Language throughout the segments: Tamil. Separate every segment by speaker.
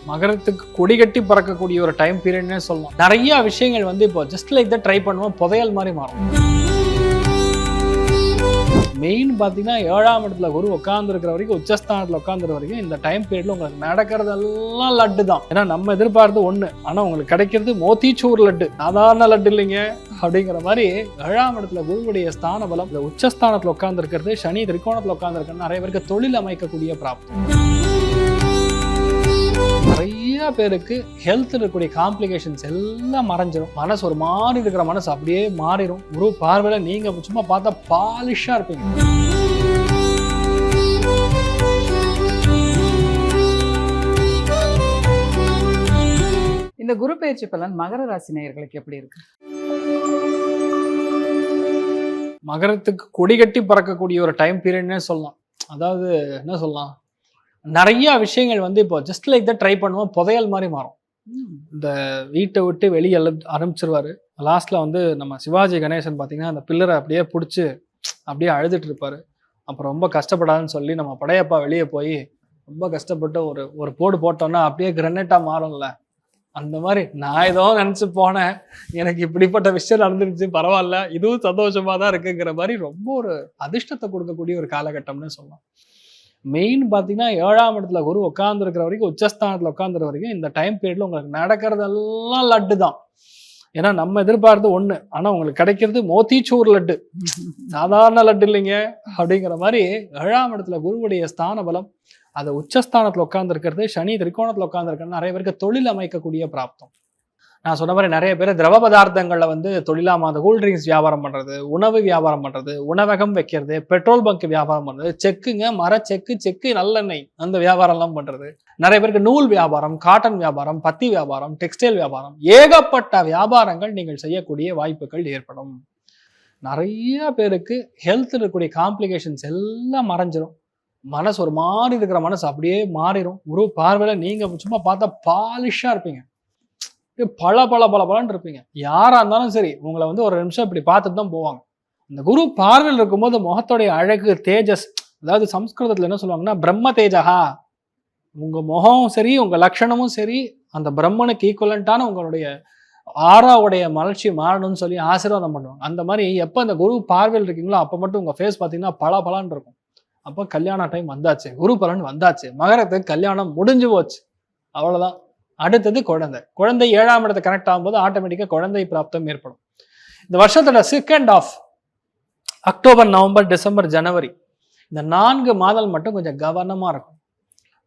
Speaker 1: மகரத்துக்கு கொடி கட்டி பறக்கக்கூடிய ஒரு டைம் பீரியட்னே சொல்லலாம். நிறைய விஷயங்கள் வந்து இப்போ ஜஸ்ட் லைக் தான் ட்ரை பண்ணுவோம், புதையல் மாதிரி மாறும். மெயின் பார்த்தீங்கன்னா 7ஆம் இடத்துல குரு உட்காந்துருக்கிற வரைக்கும், உச்சஸ்தானத்தில் உட்காந்துருக்க வரைக்கும் இந்த டைம் பீரியட்ல உங்களுக்கு நடக்கிறதெல்லாம் லட்டு தான். ஏன்னா நம்ம எதிர்பார்த்து ஒன்று, ஆனால் உங்களுக்கு கிடைக்கிறது மோத்திச்சூர் லட்டு, சாதாரண லட்டு இல்லைங்க அப்படிங்கிற மாதிரி. 7ஆம் இடத்துல குருவுடைய ஸ்தான பலம், இந்த உச்சஸ்தானத்தில் உட்காந்துருக்கிறது, சனி திரிகோணத்தில் உட்காந்துருக்கிறது நிறைய பேருக்கு தொழில் அமைக்கக்கூடிய பிராப்தம். நிறைய பேருக்கு ஹெல்த் இருக்கக்கூடிய காம்ப்ளிகேஷன்ஸ் எல்லாம் மறைஞ்சிடும். மனசு ஒரு மாதிரி இருக்கிற மனசு அப்படியே மாறிடும். குரு பார்வையில நீங்க சும்மா பார்த்தா பாலிஷா இருப்பீங்க.
Speaker 2: இந்த குரு பயிற்சி பலன் மகர ராசி நேயர்களுக்கு எப்படி இருக்கு?
Speaker 1: மகரத்துக்கு கொடி கட்டி பறக்கக்கூடிய ஒரு டைம் பீரியட்னே சொல்லலாம். அதாவது என்ன சொல்லலாம், நிறைய விஷயங்கள் வந்து இப்போ ஜஸ்ட் லைக் தான் ட்ரை பண்ணுவோம், புதையல் மாதிரி மாறும். இந்த வீட்டை விட்டு வெளியே ஆரம்பிச்சிருவாரு. லாஸ்ட்ல வந்து நம்ம சிவாஜி கணேசன் பார்த்தீங்கன்னா அந்த பில்லரை அப்படியே பிடிச்சி அப்படியே அழுதுட்டு இருப்பாரு. அப்புறம் ரொம்ப கஷ்டப்படாதுன்னு சொல்லி நம்ம படையப்பா வெளியே போய் ரொம்ப கஷ்டப்பட்டு ஒரு போடு போட்டோம்னா அப்படியே கிரனேட்டா மாறும்ல, அந்த மாதிரி நான் ஏதோ நினச்சி போனேன், எனக்கு இப்படிப்பட்ட விஷயம் நடந்துருச்சு, பரவாயில்ல, இதுவும் சந்தோஷமா தான் இருக்குங்கிற மாதிரி ரொம்ப ஒரு அதிர்ஷ்டத்தை கொடுக்கக்கூடிய ஒரு காலகட்டம்னு சொல்லலாம். மெயின் பார்த்தீங்கன்னா 7ஆம் இடத்துல குரு உட்காந்துருக்கிற வரைக்கும், உச்சஸ்தானத்தில் உட்காந்துருக்க வரைக்கும் இந்த டைம் பீரியட்ல உங்களுக்கு நடக்கிறதெல்லாம் லட்டு தான். ஏன்னா நம்ம எதிர்பார்த்து ஒன்று, ஆனால் உங்களுக்கு கிடைக்கிறது மோத்திச்சூர் லட்டு, சாதாரண லட்டு இல்லைங்க அப்படிங்கிற மாதிரி. 7ஆம் இடத்துல குருவுடைய ஸ்தான பலம், அது உச்சஸ்தானத்தில் உட்காந்துருக்கிறது, சனி திரிகோணத்தில் உட்காந்துருக்கிறது நிறைய பேருக்கு தொழில் அமைக்கக்கூடிய பிராப்தம். நான் சொன்ன மாதிரி நிறைய பேர் திரவ பதார்த்தங்கள்ல வந்து தொழிலாம, அந்த கூல்ட்ரிங்க்ஸ் வியாபாரம் பண்றது, உணவு வியாபாரம் பண்றது, உணவகம் வைக்கிறது, பெட்ரோல் பங்க் வியாபாரம் பண்றது, செக்குங்க, மர செக்கு நல்லெண்ணெய் அந்த வியாபாரம் எல்லாம் பண்றது, நிறைய பேருக்கு நூல் வியாபாரம், காட்டன் வியாபாரம், பத்தி வியாபாரம், டெக்ஸ்டைல் வியாபாரம், ஏகப்பட்ட வியாபாரங்கள் நீங்கள் செய்யக்கூடிய வாய்ப்புகள் ஏற்படும். நிறைய பேருக்கு ஹெல்த் இருக்கக்கூடிய காம்ப்ளிகேஷன்ஸ் எல்லாம் மறைஞ்சிடும். மனசு ஒரு மாதிரி இருக்கிற மனசு அப்படியே மாறிடும். குரு பார்வையில நீங்க சும்மா பார்த்தா பாலிஷா இருப்பீங்க, பலன்னு இருப்பீங்க. யாரா இருந்தாலும் சரி உங்களை வந்து ஒரு நிமிஷம் இப்படி பார்த்துட்டு தான் போவாங்க. இந்த குரு பார்வையில் இருக்கும்போது முகத்தோடைய அழகு, தேஜஸ், அதாவது சம்ஸ்கிருதத்துல என்ன சொல்லுவாங்கன்னா பிரம்ம தேஜகா, உங்க முகமும் சரி உங்க லட்சணமும் சரி அந்த பிரம்மனுக்கு ஈக்குவலண்டான உங்களுடைய ஆறாவுடைய மலர்ச்சி மாறணும்னு சொல்லி ஆசீர்வாதம் பண்ணுவாங்க. அந்த மாதிரி எப்போ அந்த குரு பார்வையில் இருக்கீங்களோ அப்போ மட்டும் உங்க ஃபேஸ் பார்த்தீங்கன்னா பலான்னு இருக்கும். அப்போ கல்யாண டைம் வந்தாச்சு, குரு பலன் வந்தாச்சு, மகரத்துக்கு கல்யாணம் முடிஞ்சு போச்சு, அவ்வளவுதான். அடுத்தது குழந்தை 7ஆம் இடத்தை கனெக்ட் ஆகும்போது ஆட்டோமேட்டிக்காக குழந்தை பிராப்தம் ஏற்படும். இந்த வருஷத்தோட second half October, November, December, ஜனவரி, இந்த 4 மாதம் மட்டும் கொஞ்சம் கவனமா இருக்கும்.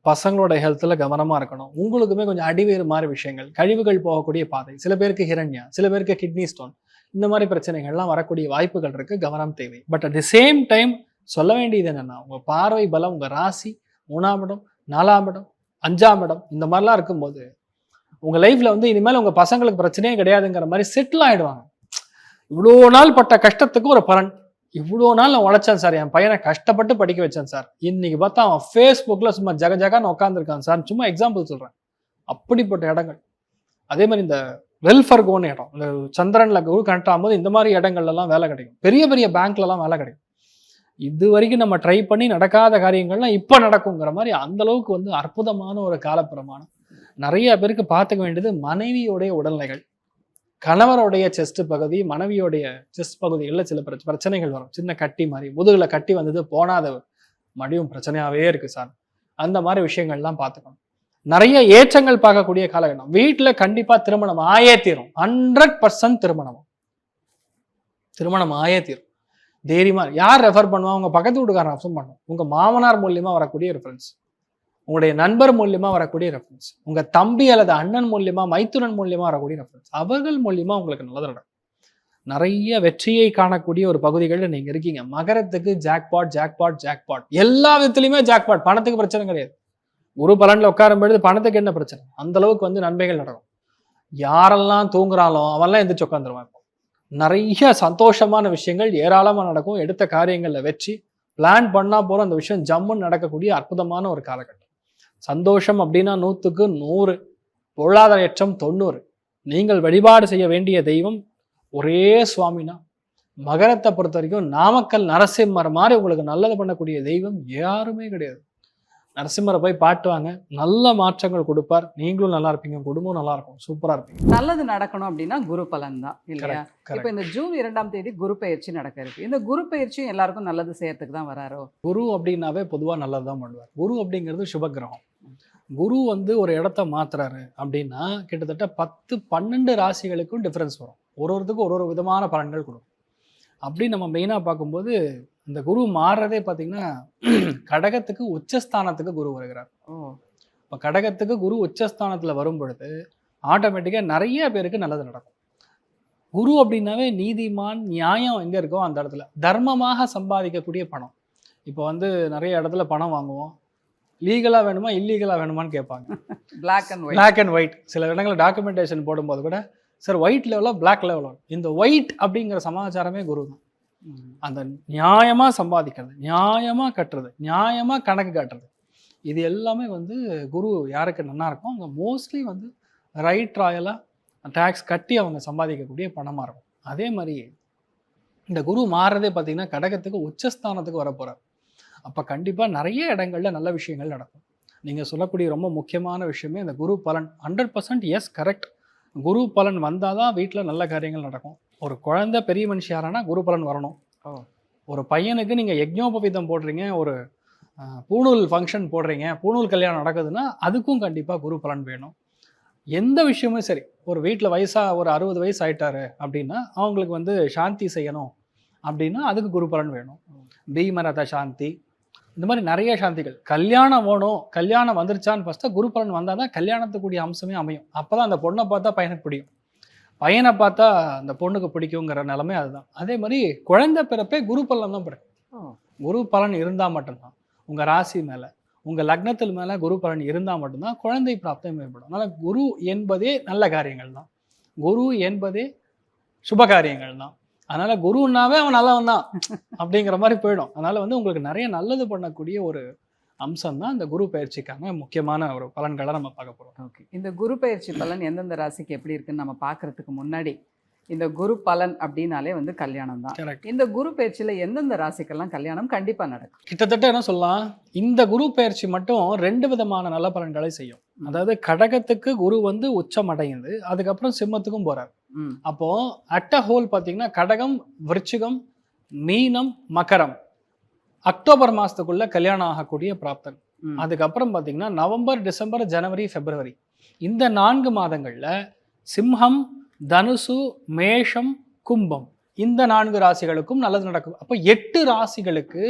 Speaker 1: பசங்களோட ஹெல்த்தில் கவனமா இருக்கணும். உங்களுக்குமே கொஞ்சம் அடிவேறு மாதிரி விஷயங்கள், கழிவுகள் போகக்கூடிய பாதை, சில பேருக்கு ஹிரண்யா, சில பேருக்கு கிட்னி ஸ்டோன், இந்த மாதிரி பிரச்சனைகள்லாம் வரக்கூடிய வாய்ப்புகள் இருக்கு, கவனம் தேவை. But at the same time சொல்ல வேண்டியது என்னன்னா, உங்க பார்வை பலம், உங்க ராசி 3ஆம் இடம், 4ஆம் இடம், 5ஆம் இடம் இந்த மாதிரிலாம் இருக்கும்போது உங்க லைஃப்ல வந்து இனிமேல் உங்க பசங்களுக்கு பிரச்சனையே கிடையாதுங்கிற மாதிரி செட்டில் ஆயிடுவாங்க. இவ்வளோ நாள் பட்ட கஷ்டத்துக்கு ஒரு பலன். இவ்வளோ நாள் நான் உழைச்சேன் சார், என் பையனை கஷ்டப்பட்டு படிக்க வச்சேன் சார், இன்னைக்கு பார்த்தா அவன் ஃபேஸ்புக்கில் சும்மா ஜகஜகான்னு உட்காந்துருக்கான் சார், சும்மா எக்ஸாம்பிள் சொல்றேன். அப்படிப்பட்ட இடங்கள். அதே மாதிரி இந்த வெல்ஃபர்கோன்னு இடம், இந்த சந்திரன்ல குரு கனெக்ட் ஆகும்போது இந்த மாதிரி இடங்கள்லாம் வேலை கிடைக்கும். பெரிய பெரிய பேங்க்லலாம் வேலை கிடைக்கும். இது வரைக்கும் நம்ம ட்ரை பண்ணி நடக்காத காரியங்கள்லாம் இப்போ நடக்குங்கிற மாதிரி அந்த அளவுக்கு வந்து அற்புதமான ஒரு காலப்பிரமாணம். நிறைய பேருக்கு பார்த்துக்க வேண்டியது மனைவியோடைய உடல்நிலைகள், கணவருடைய செஸ்ட் பகுதி, மனைவியோடைய செஸ்ட் பகுதிகளில் சில பிரச்சனைகள் வரும். சின்ன கட்டி மாதிரி, முதுகுல கட்டி வந்தது போனாத மடியும் பிரச்சனையாவே இருக்கு சார், அந்த மாதிரி விஷயங்கள்லாம் பார்த்துக்கணும். நிறைய ஏற்றங்கள் பார்க்கக்கூடிய காலகட்டம். வீட்டில் கண்டிப்பா திருமணம் ஆயே தீரும், 100% திருமணம் ஆயே தீரும். தைரியமா யார் ரெஃபர் பண்ணுவா? உங்க பக்கத்து வீட்டுக்காரன் ரெஃபர் பண்ணுவோம், உங்க மாமனார் மூலியமா வரக்கூடிய ரெஃபரன்ஸ், உங்களுடைய நண்பர் மூலியமா வரக்கூடிய ரெஃபரன்ஸ், உங்க தம்பி அல்லது அண்ணன் மூலியமா, மைத்துனன் மூலியமா வரக்கூடிய ரெஃபரன்ஸ், அவர்கள் மூலியமா உங்களுக்கு நல்லது நடக்கும். நிறைய வெற்றியை காணக்கூடிய ஒரு பகுதிகளில் நீங்க இருக்கீங்க. மகரத்துக்கு ஜாக்பாட், எல்லா விதத்துலையுமே ஜாக்பாட். பணத்துக்கு பிரச்சனை கிடையாது. குரு பலன்ல உட்காரும் பொழுது பணத்துக்கு என்ன பிரச்சனை? அந்த அளவுக்கு வந்து நன்மைகள் நடக்கும். யாரெல்லாம் தூங்குறாலும் அவெல்லாம் எந்திரிச்சு உட்காந்துருவாங்க. நிறைய சந்தோஷமான விஷயங்கள் ஏராளமாக நடக்கும். எடுத்த காரியங்கள்ல வெற்றி, பிளான் பண்ணா போற அந்த விஷயம் ஜம்முன்னு நடக்கக்கூடிய அற்புதமான ஒரு காலகட்டம். சந்தோஷம் அப்படின்னா 100க்கு 100, பொருளாதார ஏற்றம் 90. நீங்கள் வழிபாடு செய்ய வேண்டிய தெய்வம் ஒரே சுவாமினா. மகரத்தை பொறுத்த வரைக்கும் நாமக்கல் நரசிம்மர் மாதிரி உங்களுக்கு நல்லது பண்ணக்கூடிய தெய்வம் யாருமே கிடையாது. நரசிம்மரை போய் பாட்டுவாங்க, நல்ல மாற்றங்கள் கொடுப்பார். நீங்களும் நல்லா இருப்பீங்க, குடும்பம் நல்லா இருக்கும், சூப்பரா இருப்பீங்க.
Speaker 2: நல்லது நடக்கணும் அப்படின்னா குரு பலன் தான் இல்லையா?
Speaker 1: கரெக்ட்.
Speaker 2: இப்போ இந்த ஜூன் 2ஆம் தேதி குரு பெயர்ச்சி நடக்க இருக்கு. இந்த குரு பெயர்ச்சியும் எல்லாருக்கும் நல்லது செய்யறதுக்கு தான் வராரோ?
Speaker 1: குரு அப்படின்னாவே பொதுவா நல்லது தான் பண்ணுவார். குரு அப்படிங்கிறது சுபகிரகம். குரு வந்து ஒரு இடத்த மாத்துறாரு அப்படின்னா கிட்டத்தட்ட 10-12 ராசிகளுக்கும் டிஃபரன்ஸ் வரும். ஒருத்தருக்கும் ஒரு விதமான பலன்கள் கொடுக்கும். அப்படி நம்ம மெயினாக பார்க்கும்போது இந்த குரு மாறுறதே பார்த்தீங்கன்னா கடகத்துக்கு உச்சஸ்தானத்துக்கு குரு வருகிறார். இப்போ கடகத்துக்கு குரு உச்சஸ்தானத்தில் வரும் பொழுது ஆட்டோமேட்டிக்காக நிறைய பேருக்கு நல்லது நடக்கும். குரு அப்படின்னாவே நீதிமான், நியாயம் எங்கே இருக்கோ அந்த இடத்துல தர்மமாக சம்பாதிக்கக்கூடிய பணம். இப்போ வந்து நிறைய இடத்துல பணம் வாங்குவோம், லீகலாக வேணுமா இல்லீகலாக வேணுமான்னு கேட்பாங்க. Black and white. சில இடங்களில் டாக்குமெண்டேஷன் போடும்போது கூட சார் ஒயிட் லெவலோ பிளாக் லெவலோ, இந்த ஒயிட் அப்படிங்கிற சமாச்சாரமே குரு தான். அந்த நியாயமாக சம்பாதிக்கிறது, நியாயமாக கட்டுறது, நியாயமாக கணக்கு காட்டுறது, இது எல்லாமே வந்து குரு யாருக்கு நல்லா இருக்கும் அவங்க மோஸ்ட்லி வந்து ரைட் ராயலாக டேக்ஸ் கட்டி அவங்க சம்பாதிக்கக்கூடிய பணமாக இருக்கும். அதே மாதிரி இந்த குரு மாறுறதே பார்த்தீங்கன்னா கடகத்துக்கு உச்சஸ்தானத்துக்கு வரப்போகிறார். அப்போ கண்டிப்பாக நிறைய இடங்களில் நல்ல விஷயங்கள் நடக்கும். நீங்கள் சொல்லக்கூடிய ரொம்ப முக்கியமான விஷயமே இந்த குரு பலன். 100% எஸ் கரெக்ட். குரு பலன் வந்தால் தான் வீட்டில் நல்ல காரியங்கள் நடக்கும். ஒரு குழந்தை பெரிய மனுஷி யாரானா குரு பலன் வரணும். ஒரு பையனுக்கு நீங்கள் யஜ்ஞோபவீதம் போடுறீங்க, ஒரு பூணூல் ஃபங்க்ஷன் போடுறீங்க, பூணூல் கல்யாணம் நடக்குதுன்னா அதுக்கும் கண்டிப்பாக குரு பலன் வேணும். எந்த விஷயமும் சரி, ஒரு வீட்டில் வயசாக ஒரு 60 வயசு ஆயிட்டாரு அப்படின்னா அவங்களுக்கு வந்து சாந்தி செய்யணும் அப்படின்னா அதுக்கு குரு பலன் வேணும். பீமரத சாந்தி, இந்த மாதிரி நிறைய சாந்திகள். கல்யாணம் வேணும், கல்யாணம் வந்துருச்சான்னு ஃபஸ்ட்டு குரு பலன் வந்தால் தான் கல்யாணத்துக்குரிய அம்சமே அமையும். அப்போ தான் அந்த பொண்ணை பார்த்தா பையனுக்கு பிடிக்கும், பையனை பார்த்தா அந்த பொண்ணுக்கு பிடிக்குங்கிற நிலைமை அதுதான். அதே மாதிரி குழந்தை பிறப்பே குரு பலன் தான் பிறக்கும். குரு பலன் இருந்தால் மட்டும்தான் உங்கள் ராசி மேலே, உங்கள் லக்னத்தில் மேலே குரு பலன் இருந்தால் மட்டும்தான் குழந்தை பிராப்தம் ஏற்படும். அதனால் குரு என்பதே நல்ல காரியங்கள் தான், குரு என்பதே சுப காரியங்கள் தான். அதனால் குருன்னாவே அவன் நல்லவன் தான் அப்படிங்கிற மாதிரி போயிடும். அதனால் வந்து உங்களுக்கு நிறைய நல்லது பண்ணக்கூடிய ஒரு அம்சம் தான் இந்த குரு பயிற்சிக்கான முக்கியமான ஒரு பலன்களை நம்ம பார்க்க போகிறோம்.
Speaker 2: ஓகே, இந்த குரு பயிற்சி பலன் எந்தெந்த ராசிக்கு எப்படி இருக்குன்னு நம்ம பார்க்கறதுக்கு முன்னாடி இந்த குரு பலன் அப்படின்னாலே வந்து கல்யாணம் தான். இந்த குரு பயிற்சியில் எந்தெந்த ராசிக்கெல்லாம் கல்யாணம் கண்டிப்பாக நடக்கும்?
Speaker 1: கிட்டத்தட்ட என்ன சொல்லலாம், இந்த குரு பயிற்சி மட்டும் 2 விதமான நல்ல பலன்களை செய்யும். அதாவது கடகத்துக்கு குரு வந்து உச்சம் அடையுது, அதுக்கப்புறம் சிம்மத்துக்கும் போறார். அப்போ அட் அ ஹோல் பார்த்தீங்கன்னா கடகம், விருச்சிகம், மீனம், மகரம் அக்டோபர் மாதத்துக்குள்ள கல்யாணம் ஆகக்கூடிய பிராப்தன். அதுக்கப்புறம் பார்த்தீங்கன்னா நவம்பர், டிசம்பர், ஜனவரி, பிப்ரவரி இந்த 4 மாதங்கள்ல சிம்மம், தனுசு, மேஷம், கும்பம் இந்த 4 ராசிகளுக்கும் நல்லது நடக்கும். அப்போ 8 ராசிகளுக்கு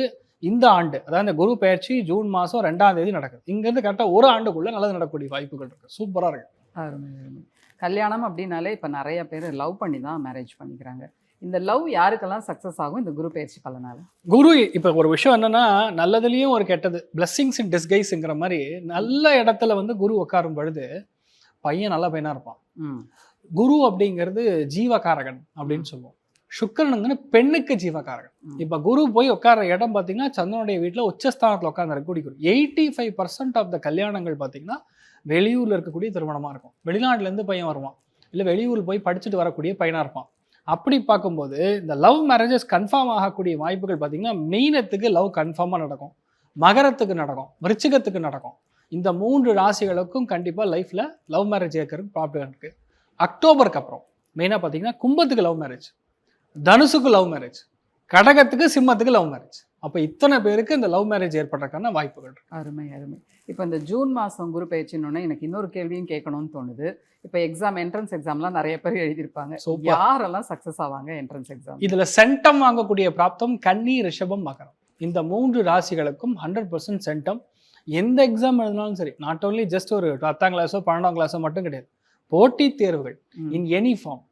Speaker 1: இந்த ஆண்டு, அதாவது இந்த குரு பயிற்சி ஜூன் மாதம் 2ஆம் தேதி நடக்குது. இங்கேருந்து கரெக்டாக ஒரு ஆண்டுக்குள்ள நல்லது நடக்கக்கூடிய வாய்ப்புகள் இருக்கு. சூப்பராக இருக்கு.
Speaker 2: கல்யாணம் அப்படின்னாலே இப்போ நிறைய பேர் லவ் பண்ணி தான் மேரேஜ் பண்ணிக்கிறாங்க. இந்த லவ் யாருக்கெல்லாம் சக்ஸஸ் ஆகும் இந்த குரு பயிற்சி பலனால? குரு
Speaker 1: இப்போ ஒரு விஷயம் என்னன்னா, நல்லதுலேயும் ஒரு கெட்டது, பிளெஸ்ஸிங்ஸ் இன் டிஸ்கைஸ்ங்கிற மாதிரி நல்ல இடத்துல வந்து குரு உட்காரும் பொழுது பையன் நல்ல பையனாக இருப்பான். குரு அப்படிங்கிறது ஜீவகாரகன் அப்படின்னு சொல்லுவோம். சுக்கிரனுங்கன்னு பெண்ணுக்கு ஜீவகாரகன். இப்போ குரு போய் உட்கார இடம் பார்த்தீங்கன்னா சந்திரனுடைய வீட்டில் உச்சஸ்தானத்தில் உட்காந்துருக்கக்கூடிய குரு. 85% ஆஃப் த கல்யாணங்கள் பார்த்தீங்கன்னா வெளியூரில் இருக்கக்கூடிய திருமணமாக இருக்கும். வெளிநாட்டிலேருந்து பையன் வருவான், இல்லை வெளியூரில் போய் படிச்சுட்டு வரக்கூடிய பையனாக இருப்பான். அப்படி பார்க்கும்போது இந்த லவ் மேரேஜஸ் கன்ஃபார்ம் ஆகக்கூடிய வாய்ப்புகள் பார்த்தீங்கன்னா மீனத்துக்கு லவ் கன்ஃபார்மாக நடக்கும், மகரத்துக்கு நடக்கும், விருச்சிகத்துக்கு நடக்கும். இந்த 3 ராசிகளுக்கும் கண்டிப்பாக லைஃப்பில் லவ் மேரேஜ் ஏற்கிறது ப்ராப்ளம் இருக்குது. அக்டோபருக்கு அப்புறம் மெயினாக பார்த்தீங்கன்னா கும்பத்துக்கு லவ் மேரேஜ், தனுசுக்கு லவ் மேரேஜ், கடகத்துக்கு சிம்மத்துக்கு லவ் மேரேஜ். அப்போ இத்தனை பேருக்கு இந்த லவ் மேரேஜ் ஏற்படுறதுக்கான வாய்ப்புகள் இருக்கு.
Speaker 2: அருமை அருமை. இப்போ இந்த ஜூன் மாதம் குரு பயிற்சின்னு எனக்கு இன்னொரு கேள்வியும் கேட்கணும்னு தோணுது. இப்போ எக்ஸாம், என்ட்ரன்ஸ் எக்ஸாம்லாம் நிறைய பேர் எழுதியிருப்பாங்க. யாரெல்லாம் சக்ஸஸ் ஆவாங்க என்ட்ரன்ஸ் எக்ஸாம்?
Speaker 1: இதில் சென்டம் வாங்கக்கூடிய பிராப்தம் கன்னி, ரிஷபம், மகரம் இந்த 3 ராசிகளுக்கும் 100% சென்டம். எந்த எக்ஸாம் எழுதினாலும் சரி, நாட் ஓன்லி ஜஸ்ட் ஒரு 10ஆம் கிளாஸோ 12ஆம் கிளாஸோ மட்டும் கிடையாது, போட்டித் தேர்வுகள் இன் எனி ஃபார்ம்,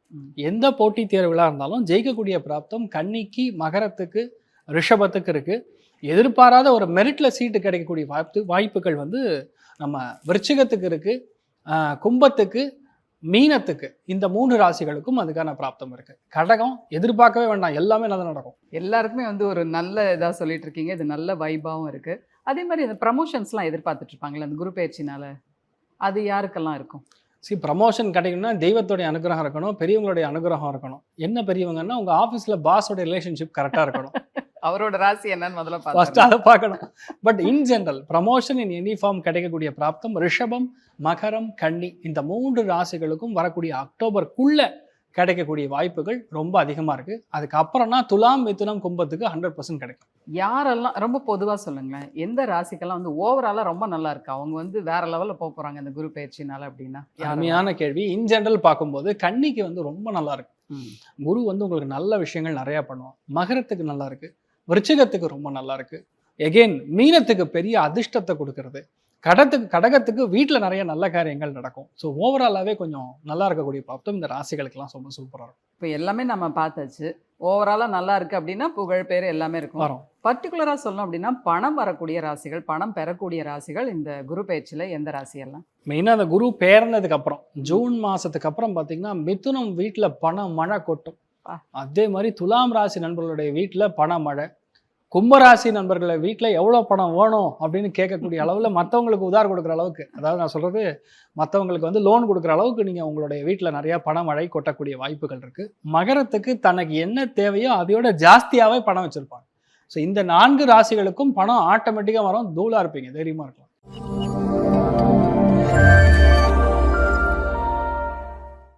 Speaker 1: எந்த போட்டித் தேர்வுகளாக இருந்தாலும் ஜெயிக்கக்கூடிய பிராப்தம் கன்னிக்கு, மகரத்துக்கு, ரிஷபத்துக்கு இருக்கு. எதிர்பாராத ஒரு மெரிட்ல சீட்டு கிடைக்கக்கூடிய வாய்ப்புகள் வந்து நம்ம விருச்சிகத்துக்கு இருக்கு, கும்பத்துக்கு, மீனத்துக்கு இந்த 3 ராசிகளுக்கும் அதுக்கான பிராப்தம் இருக்கு. கடகம் எதிர்பார்க்கவே வேண்டாம், எல்லாமே நல்லா நடக்கும்.
Speaker 2: எல்லாருக்குமே வந்து ஒரு நல்ல இதாக சொல்லிட்டு இருக்கீங்க. இது நல்ல வைபாவும் இருக்கு. அதே மாதிரி இந்த ப்ரமோஷன்ஸ்லாம் எதிர்பார்த்துட்டு இருப்பாங்களே அந்த குரு பயிற்சினால, அது யாருக்கெல்லாம் இருக்கும்?
Speaker 1: ப்ரமோஷன் கிடைக்கணும்னா தெய்வத்தோடைய அனுகிரகம் இருக்கணும், பெரியவங்களுடைய அனுகிரகம் இருக்கணும். என்ன பெரியவங்கன்னா உங்கள் ஆஃபீஸில் பாஸோட ரிலேஷன்ஷிப் கரெக்டாக இருக்கணும்.
Speaker 2: அவரோட ராசி என்னன்னு முதல்ல
Speaker 1: ஃபர்ஸ்ட்
Speaker 2: பார்த்து
Speaker 1: அதை பார்க்கணும். But in general promotion in any form கிடைக்கக்கூடிய பிராப்தம் ரிஷபம், மகரம், கன்னி இந்த 3 ராசிகளுக்கும் வரக்கூடிய அக்டோபருக்குள்ள கிடைக்கக்கூடிய வாய்ப்புகள் ரொம்ப அதிகமா இருக்கு. அதுக்கப்புறம்னா துலாம், மிதுனம், கும்பத்துக்கு 100% கிடைக்கும்.
Speaker 2: யாரெல்லாம் ரொம்ப பொதுவா சொல்லுங்களேன், எந்த ராசிக்கெல்லாம் வந்து ஓவராலா ரொம்ப நல்லா இருக்கு, அவங்க வந்து வேற லெவல்ல போக போறாங்க இந்த குரு பயிற்சினால அப்படின்னா?
Speaker 1: அருமையான கேள்வி. இன் ஜெனரல் பார்க்கும்போது கன்னிக்கு வந்து ரொம்ப நல்லா இருக்கு.
Speaker 2: ம்.
Speaker 1: குரு வந்து உங்களுக்கு நல்ல விஷயங்கள் நிறைய பண்ணுவோம். மகரத்துக்கு நல்லா இருக்கு, விருச்சிகத்துக்கு ரொம்ப நல்லா இருக்கு, எகெயின் மீனத்துக்கு பெரிய அதிர்ஷ்டத்தை கொடுக்கறது, கடகத்துக்கு வீட்டில் நிறைய நல்ல காரியங்கள் நடக்கும். ஸோ ஓவராலாகவே கொஞ்சம் நல்லா இருக்கக்கூடிய பிராப்தம் இந்த ராசிகளுக்கெல்லாம் ரொம்ப சூப்பராக இருக்கும்.
Speaker 2: இப்போ எல்லாமே நம்ம பார்த்தாச்சு. ஓவராலா நல்லா இருக்கு அப்படின்னா புகழ் பேர் எல்லாமே இருக்கும்.
Speaker 1: வரும்.
Speaker 2: பர்டிகுலரா சொல்லணும் அப்படின்னா பணம் வரக்கூடிய ராசிகள், பணம் பெறக்கூடிய ராசிகள் இந்த குரு பயிற்சியில எந்த ராசியெல்லாம்?
Speaker 1: மெயினாக அந்த குரு பேர்னதுக்கு அப்புறம் ஜூன் மாசத்துக்கு அப்புறம் பார்த்தீங்கன்னா மிதுனம் வீட்டில் பணம் மழை கொட்டும். அதே மாதிரி துலாம் ராசி நண்பர்களுடைய வீட்டில் பண மழை, கும்பராசி நண்பர்களை வீட்டில் எவ்வளோ பணம் வேணும் அப்படின்னு கேட்கக்கூடிய அளவில் மற்றவங்களுக்கு உதார் கொடுக்குற அளவுக்கு, அதாவது நான் சொல்கிறது மற்றவங்களுக்கு வந்து லோன் கொடுக்குற அளவுக்கு நீங்கள் உங்களுடைய வீட்டில் நிறையா பண மழை கொட்டக்கூடிய வாய்ப்புகள் இருக்குது. மகரத்துக்கு தனக்கு என்ன தேவையோ அதையோட ஜாஸ்தியாகவே பணம் வச்சுருப்பாங்க. ஸோ இந்த 4 ராசிகளுக்கும் பணம் ஆட்டோமேட்டிக்காக வரும். தூளாக இருப்பீங்க, தைரியமாக இருக்கலாம்.